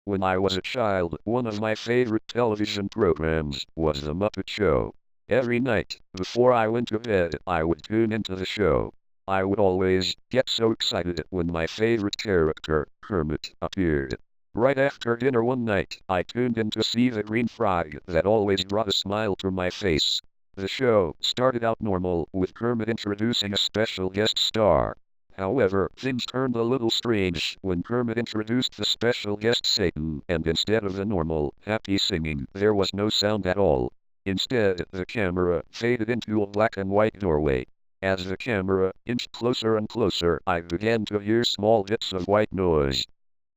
When I was a child, one of my favorite television programs was The Muppet Show. Every night, before I went to bed, I would tune into the show. I would always get so excited when my favorite character, Kermit, appeared. Right after dinner one night, I tuned in to see the green frog that always brought a smile to my face. The show started out normal, with Kermit introducing a special guest star. However, things turned a little strange when Kermit introduced the special guest Satan, and instead of the normal, happy singing, there was no sound at all. Instead, the camera faded into a black and white doorway. As the camera inched closer and closer, I began to hear small bits of white noise.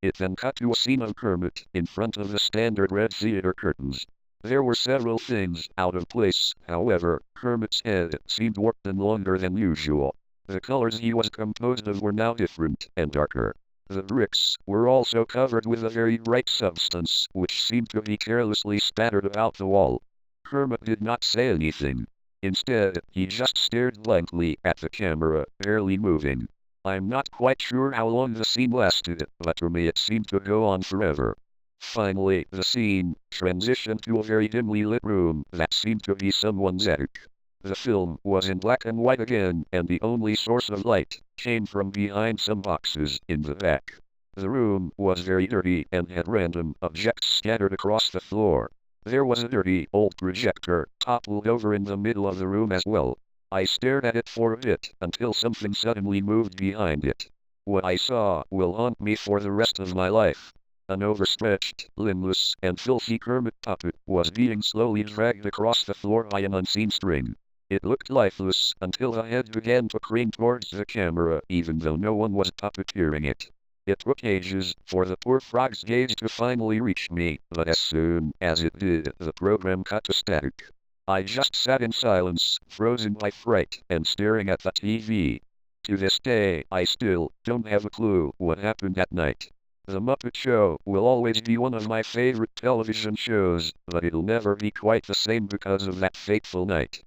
It then cut to a scene of Kermit in front of the standard red theater curtains. There were several things out of place, however, Kermit's head seemed warped and longer than usual. The colors he was composed of were now different and darker. The bricks were also covered with a very bright substance, which seemed to be carelessly spattered about the wall. Kermit did not say anything. Instead, he just stared blankly at the camera, barely moving. I'm not quite sure how long the scene lasted, but to me it seemed to go on forever. Finally, the scene transitioned to a very dimly lit room that seemed to be someone's attic. The film was in black and white again, and the only source of light came from behind some boxes in the back. The room was very dirty and had random objects scattered across the floor. There was a dirty old projector toppled over in the middle of the room as well. I stared at it for a bit until something suddenly moved behind it. What I saw will haunt me for the rest of my life. An overstretched, limbless, and filthy Kermit puppet was being slowly dragged across the floor by an unseen string. It looked lifeless until the head began to crane towards the camera, even though no one was puppeteering it. It took ages for the poor frog's gaze to finally reach me, but as soon as it did, the program cut to static. I just sat in silence, frozen by fright, and staring at the TV. To this day, I still don't have a clue what happened that night. The Muppet Show will always be one of my favorite television shows, but it'll never be quite the same because of that fateful night.